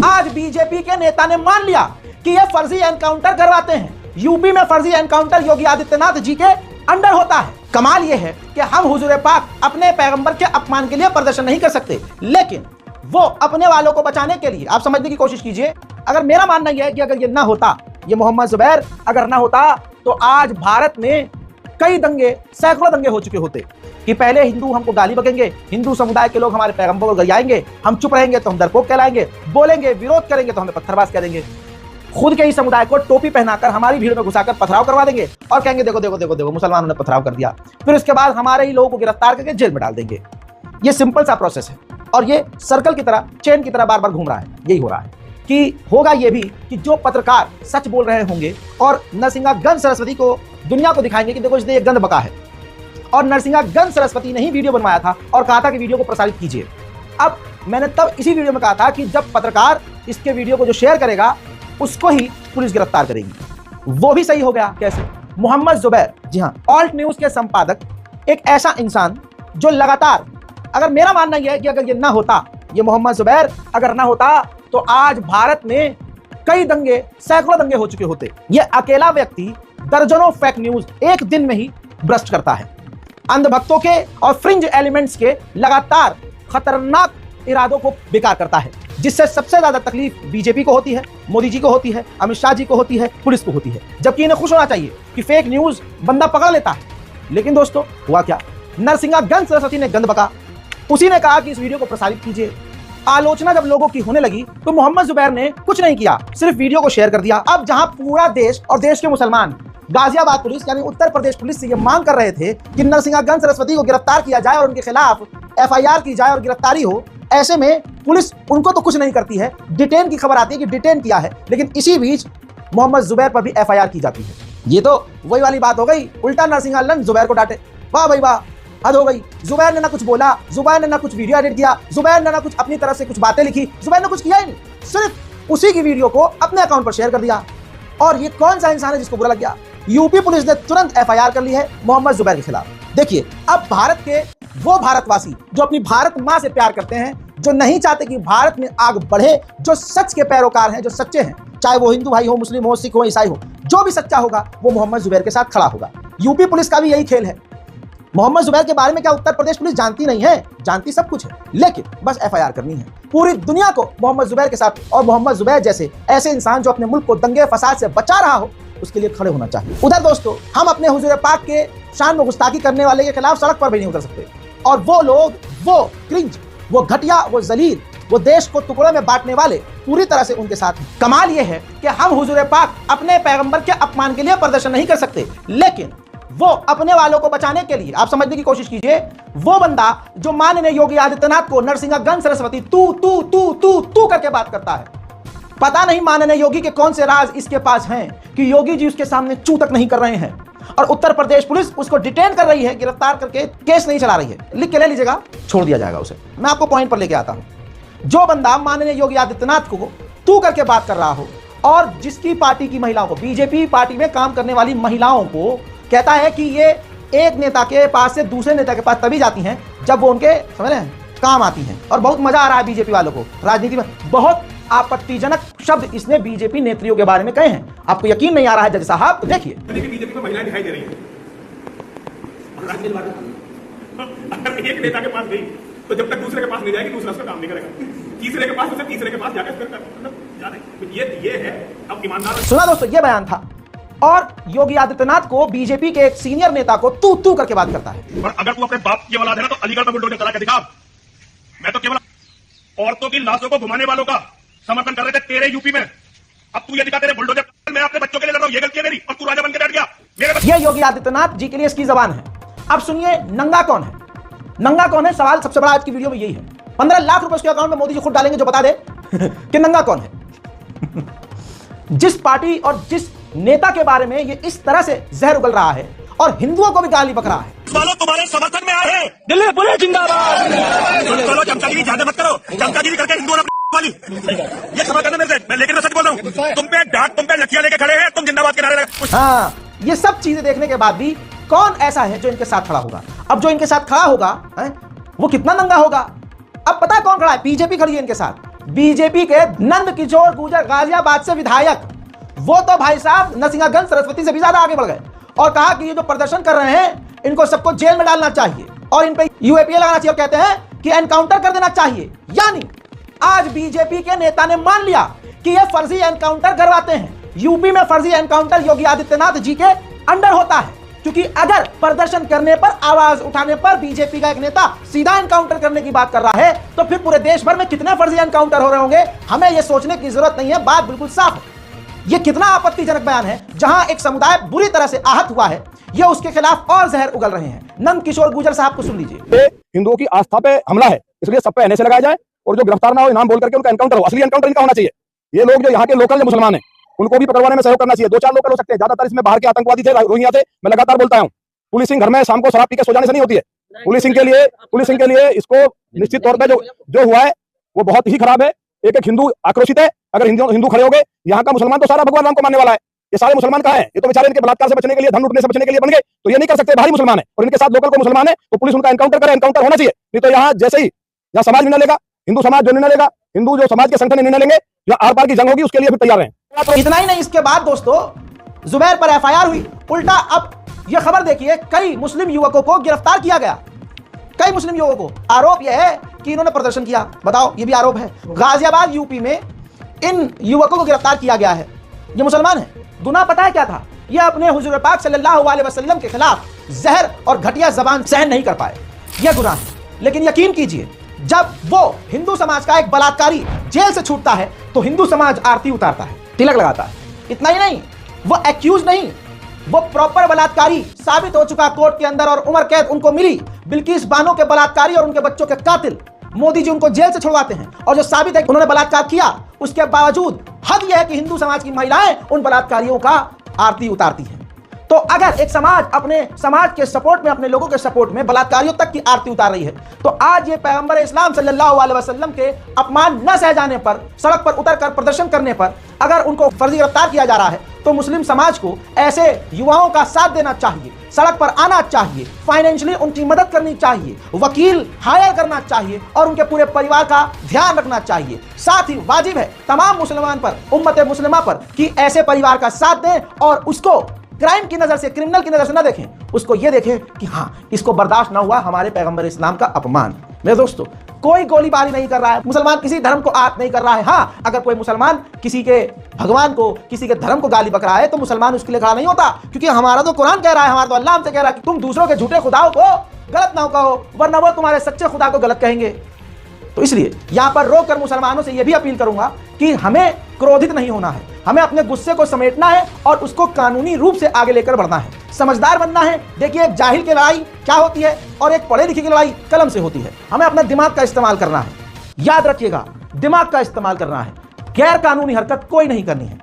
आज बीजेपी के नेता ने मान लिया कि ये फर्जी एनकाउंटर करवाते हैं। यूपी में फर्जी एनकाउंटर योगी आदित्यनाथ जी के अंडर होता है। कमाल ये है कि हम हुजूर पाक अपने पैगंबर के अपमान के लिए प्रदर्शन नहीं कर सकते, लेकिन वो अपने वालों को बचाने के लिए, आप समझने की कोशिश कीजिए। अगर मेरा मानना यह है कि अगर ये ना होता, ये मोहम्मद जुबैर अगर ना होता, तो आज भारत में कई दंगे, सैकड़ों दंगे हो चुके होते कि पहले हिंदू हमको गाली बकेंगे, हिंदू समुदाय के लोग हमारे पैगंबर को गरियाएंगे, हम चुप रहेंगे तो हम डरपोक कहलाएंगे, बोलेंगे विरोध करेंगे तो हमें पत्थरबाज कह देंगे, खुद के ही समुदाय को टोपी पहनाकर हमारी भीड़ में घुसाकर पथराव करवा देंगे और कहेंगे देखो देखो देखो देखो मुसलमानों ने पथराव कर दिया। फिर उसके बाद हमारे ही लोगों को गिरफ्तार करके जेल में डाल देंगे। ये सिंपल सा प्रोसेस है और ये सर्कल की तरह, चेन की तरह बार बार घूम रहा है। यही हो रहा है कि होगा ये भी कि जो पत्रकार सच बोल रहे होंगे और नरसिंहागंज सरस्वती को दुनिया को दिखाएंगे कि देखो इसने ये गंद बका है, और नरसिंहागंज सरस्वती ने ही वीडियो बनवाया था और कहा था कि वीडियो को प्रसारित कीजिए। अब मैंने तब इसी वीडियो में कहा था कि जब पत्रकार इसके वीडियो को जो शेयर करेगा उसको ही पुलिस गिरफ्तार करेगी। वो भी सही हो गया। कैसे? मोहम्मद जुबैर, जी हाँ, ऑल्ट न्यूज के संपादक, एक ऐसा इंसान जो लगातार, अगर मेरा मानना यह है कि अगर ये ना होता, ये मोहम्मद जुबैर अगर ना होता, तो आज भारत में कई दंगे, सैकड़ों दंगे हो चुके होते। ये अकेला व्यक्ति दर्जनों फेक न्यूज एक दिन में ही भ्रष्ट करता है। अंधभक्तों के और फ्रिंज एलिमेंट्स के लगातार खतरनाक इरादों को बेकार करता है, जिससे सबसे ज्यादा तकलीफ बीजेपी को होती है, मोदी जी को होती है, अमित शाह जी को होती है, पुलिस को होती है। जबकि इन्हें खुश होना चाहिए कि फेक न्यूज बंदा पकड़ लेता है। लेकिन दोस्तों हुआ क्या? नरसिंहागंज सरस्वती ने गंद बका, उसी ने कहा कि इस वीडियो को प्रसारित कीजिए। आलोचना जब लोगों की होने लगी तो मोहम्मद जुबैर ने कुछ नहीं किया, सिर्फ वीडियो को शेयर कर दिया। अब जहां पूरा देश और देश के मुसलमान गाजियाबाद पुलिस यानी उत्तर प्रदेश पुलिस से ये मांग कर रहे थे कि नरसिंहागंज सरस्वती को गिरफ्तार किया जाए और उनके खिलाफ एफआईआर की जाए और गिरफ्तारी हो, ऐसे में पुलिस उनको तो कुछ नहीं करती है, डिटेन की खबर आती है कि डिटेन किया है, लेकिन इसी बीच मोहम्मद जुबैर पर भी एफआईआर की जाती है। ये तो वही वाली बात हो गई, उल्टा नरसिंहागंज जुबैर को डांटे। वाह भाई वाह, हद हो गई। जुबैर ने ना कुछ बोला, जुबैर ने ना कुछ वीडियो एडिट किया, जुबैर ने ना कुछ अपनी तरफ से कुछ बातें लिखी, जुबैर ने कुछ किया ही नहीं, सिर्फ उसी की वीडियो को अपने अकाउंट पर शेयर कर दिया। और ये कौन सा इंसान है जिसको बुरा लग गया? यूपी पुलिस ने तुरंत एफआईआर कर ली है मोहम्मद जुबैर के खिलाफ। देखिए, अब भारत के वो भारतवासी जो अपनी भारत माँ से प्यार करते हैं, जो नहीं चाहते कि भारत में आग बढ़े, जो सच के पैरोकार हैं, जो सच्चे हैं, चाहे वो हिंदू भाई हो, मुस्लिम हो, सिख हो, ईसाई हो, जो भी सच्चा होगा वो मोहम्मद जुबैर के साथ खड़ा होगा। यूपी पुलिस का भी यही खेल है। मोहम्मद जुबैर के बारे में क्या उत्तर प्रदेश पुलिस जानती नहीं है? जानती सब कुछ है, लेकिन बस एफआईआर करनी है। पूरी दुनिया को मोहम्मद जुबैर के साथ और मोहम्मद जुबैर जैसे ऐसे इंसान जो अपने मुल्क को दंगे फसाद से बचा रहा हो, उसके लिए खड़े होना चाहिए। उधर दोस्तों, हम अपने हुजूर पाक के शान में गुस्ताखी करने वाले के खिलाफ सड़क पर भी नहीं उतर सकते। और वो लोग, वो क्रिंज, वो घटिया, वो जलील, वो देश को टुकड़ों में बांटने वाले पूरी तरह से उनके साथ हैं। कमाल ये है कि हम हुजूर पाक अपने पैगंबर के अपमान के लिए प्रदर्शन नहीं कर सकते, लेकिन वो अपने वालों को बचाने के लिए, आप समझने की कोशिश कीजिए, वो बंदा जो माननीय योगी आदित्यनाथ को नरसिंहागंज सरस्वती तू तू तू तू तू करके बात करता है। पता नहीं माननीय योगी के कौन से राज इसके पास हैं कि योगी जी उसके सामने चू तक नहीं कर रहे हैं, और उत्तर प्रदेश पुलिस उसको डिटेन कर रही है, गिरफ्तार करके केस नहीं चला रही है। लिख के ले लीजिएगा, छोड़ दिया जाएगा उसे। मैं आपको पॉइंट पर लेके आता हूं। जो बंदा माननीय योगी आदित्यनाथ को तू करके बात कर रहा हो और जिसकी पार्टी की महिलाओं को, बीजेपी पार्टी में काम करने वाली महिलाओं को कहता है कि ये एक नेता के पास से दूसरे नेता के पास तभी जाती हैं जब वो उनके, समझ रहे हैं, काम आती हैं। और बहुत मजा आ रहा है बीजेपी वालों को राजनीति में। बहुत आपत्तिजनक शब्द इसने बीजेपी नेत्रियों के बारे में कहे हैं। आपको यकीन नहीं आ रहा है जज साहब? तो देखिए, बीजेपी को महिलाएं दिखाई दे रही हैं। अगर एक नेता के पास गई तो जब तक दूसरे के पास नहीं जाएगी, दूसरा उसका काम नहीं करेगा। तीसरे के पास, तीसरे के पास जाकर ये है। अब ईमानदार सुना दोस्तों, ये बयान था। और योगी आदित्यनाथ को बीजेपी के एक सीनियर नेता को तू तू करके बात करता है। और अगर तू अपने बाप की औलाद है ना, तो अलीगढ़ में बुलडोजर चला के दिखा। मैं तो केवल औरतों की लाशों को घुमाने वालों का समर्थन कर रहे थे तेरे यूपी में। अब तू ये दिखा तेरे बुलडोजर, मैं अपने बच्चों के लिए लड़ रहा हूं, ये गलती है मेरी, और तू राजा बन के बैठ गया। ये योगी आदित्यनाथ जी के लिए इसकी जबान है। अब सुनिए, नंगा कौन है? नंगा कौन है? सवाल सबसे बड़ा आज की वीडियो में यही है। 15 लाख रुपए उसके अकाउंट में मोदी जी खुद डालेंगे जो बता दे कि नंगा कौन है। जिस पार्टी और जिस नेता के बारे में ये इस तरह से जहर उगल रहा है और हिंदुओं को भी गाली बक रहा है। वालों तुम्हारे समर्थन में आए हैं। दिल्ली पुलिस जिंदाबाद। चलो चमचागिरी ज्यादा मत करो, चमचागिरी करके हिंदुओं वाली ये समझ करना मेरे से। मैं लेकिन सच बोल रहा हूँ, तुम पे डांट, तुम पे लठियां लेके खड़े हैं, तुम जिंदाबाद के नारे लगा। हाँ, ये सब चीजें देखने के बाद भी कौन ऐसा है जो इनके साथ खड़ा होगा? अब जो इनके साथ खड़ा होगा वो कितना नंगा होगा? अब पता है कौन खड़ा है? बीजेपी खड़ी है इनके साथ। बीजेपी के नंद किशोर गुर्जर गाजियाबाद से विधायक, वो तो भाई साहब नरसिंहगंज सरस्वती से भी ज्यादा आगे बढ़ गए और कहा कि ये जो प्रदर्शन कर रहे हैं इनको सबको जेल में डालना चाहिए और इन पे यूएपीए लगाना चाहिए और कहते हैं कि एनकाउंटर कर देना चाहिए। यानी आज बीजेपी के नेता ने मान लिया कि ये फर्जी एनकाउंटर करवाते हैं। यूपी में फर्जी एनकाउंटर योगी आदित्यनाथ जी के अंडर होता है, क्योंकि अगर प्रदर्शन करने पर, आवाज उठाने पर बीजेपी का एक नेता सीधा एनकाउंटर करने की बात कर रहा है तो फिर पूरे देश भर में कितने फर्जी एनकाउंटर हो रहे होंगे, हमें यह सोचने की जरूरत नहीं है। बात बिल्कुल साफ है। यह कितना आपत्तिजनक बयान है। जहां एक समुदाय बुरी तरह से आहत हुआ है, यह उसके खिलाफ और जहर उगल रहे हैं। नंद किशोर गुर्जर साहब को सुन लीजिए। हिंदुओं की आस्था पे हमला है, इसलिए सब पे एनएसए लगाया जाए और जो गिरफ्तार ना हो इनाम बोल करके उनका एनकाउंटर हो। असली एनकाउंटर इनका होना चाहिए। ये लोग जो यहाँ के लोकल जो मुसलमान हैं उनको भी पकड़वाने में सहयोग करना चाहिए। 2-4 लोकल हो सकते हैं, ज्यादातर इसमें बाहर के आतंकवादी थे, रोहिंग्या थे। मैं लगातार बोलता हूँ, पुलिसिंग घर में शाम को शराब पी के सो जाने से नहीं होती है। पुलिसिंग के लिए इसको निश्चित तौर पे जो हुआ है वो बहुत ही खराब है। एक हिंदू आक्रोशित है। अगर हिंदू खड़े हो गए, यहाँ का मुसलमान तो सारा भगवान राम को मानने वाला है। ये सारे मुसलमान कहाँ हैं? ये तो बेचारे इनके बलात्कार से बचने के लिए, धन लूटने से बचने के लिए बन गए। तो ये नहीं कर सकते, बाहरी मुसलमान है और इनके साथ लोकल को मुसलमान है, तो पुलिस उनका एनकाउंटर करे। एनकाउंटर होना चाहिए। नहीं तो यहाँ जैसे ही यहाँ समाज निर्णय लेगा, हिंदू समाज जो निर्णय लेगा, हिंदू जो समाज के संगठन निर्णय लेंगे, जो आर पार की जंग होगी उसके लिए भी तैयार है। इतना ही नहीं, इसके बाद दोस्तों जुबैर पर एफआईआर हुई। उल्टा अब यह खबर देखिए, कई मुस्लिम युवकों को गिरफ्तार किया गया। कई मुस्लिम युवकों को आरोप यह है कि इन्होंने प्रदर्शन किया। बताओ, यह भी आरोप है। गाजियाबाद यूपी में इन युवकों को गिरफ्तार किया गया है। ये मुसलमान है। गुनाह पता है क्या था? यह अपने हुजूर पाक सल्लल्लाहु अलैहि वसल्लम के खिलाफ जहर और घटिया जबान सहन नहीं कर पाए। यह गुनाह है। लेकिन यकीन कीजिए, जब वो हिंदू समाज का एक बलात्कारी जेल से छूटता है तो हिंदू समाज आरती उतारता है, तिलक लगाता है। इतना ही नहीं, वो एक्यूज नहीं, वो प्रॉपर बलात्कारी साबित हो चुका कोर्ट के अंदर और उम्र कैद उनको मिली। बिल्किस बानो के बलात्कारी और उनके बच्चों के कातिल मोदी जी उनको जेल से छुड़वाते हैं और जो साबित है कि उन्होंने बलात्कार किया, उसके बावजूद हद यह है कि हिंदू समाज की महिलाएं उन बलात्कारियों का आरती उतारती हैं। तो अगर एक समाज अपने समाज के सपोर्ट में, अपने लोगों के सपोर्ट में बलात्कारियों तक की आरती उतार रही है, तो आज ये पैगंबर इस्लाम सल्लल्लाहु अलैहि वसल्लम के अपमान न सह जाने पर, सड़क पर उतरकर प्रदर्शन करने पर अगर उनको फर्जी गिरफ्तार किया जा रहा है, तो मुस्लिम समाज को ऐसे युवाओं का साथ देना चाहिए, सड़क पर आना चाहिए, फाइनेंशियली उनकी मदद करनी चाहिए, वकील हायर करना चाहिए और उनके पूरे परिवार का ध्यान रखना चाहिए। साथ ही वाजिब है तमाम मुसलमान पर, उम्मत मुस्लिमा पर, कि ऐसे परिवार का साथ दें और उसको क्राइम की नजर से, क्रिमिनल की नजर से ना देखें, उसको ये देखें कि हाँ, इसको बर्दाश्त ना हुआ हमारे पैगंबर इस्लाम का अपमान। मेरे दोस्तों, कोई गोलीबारी नहीं कर रहा है, मुसलमान किसी धर्म को आत नहीं कर रहा है। हाँ, अगर कोई मुसलमान किसी के भगवान को, किसी के धर्म को गाली बक रहा है तो मुसलमान उसके लिए खड़ा नहीं होता, क्योंकि हमारा तो कुरान कह रहा है, हमारा तो अल्लाह हमसे कह रहा है कि तुम दूसरों के झूठे खुदाओं को गलत ना कहो, वरना वो तुम्हारे सच्चे खुदा को गलत कहेंगे। तो इसलिए यहां पर रोक कर मुसलमानों से यह भी अपील करूंगा कि हमें क्रोधित नहीं होना है, हमें अपने गुस्से को समेटना है और उसको कानूनी रूप से आगे लेकर बढ़ना है, समझदार बनना है। देखिए, एक जाहिल की लड़ाई क्या होती है और एक पढ़े लिखे की लड़ाई कलम से होती है। हमें अपना दिमाग का इस्तेमाल करना है। याद रखिएगा, दिमाग का इस्तेमाल करना है, गैर कानूनी हरकत कोई नहीं करनी है।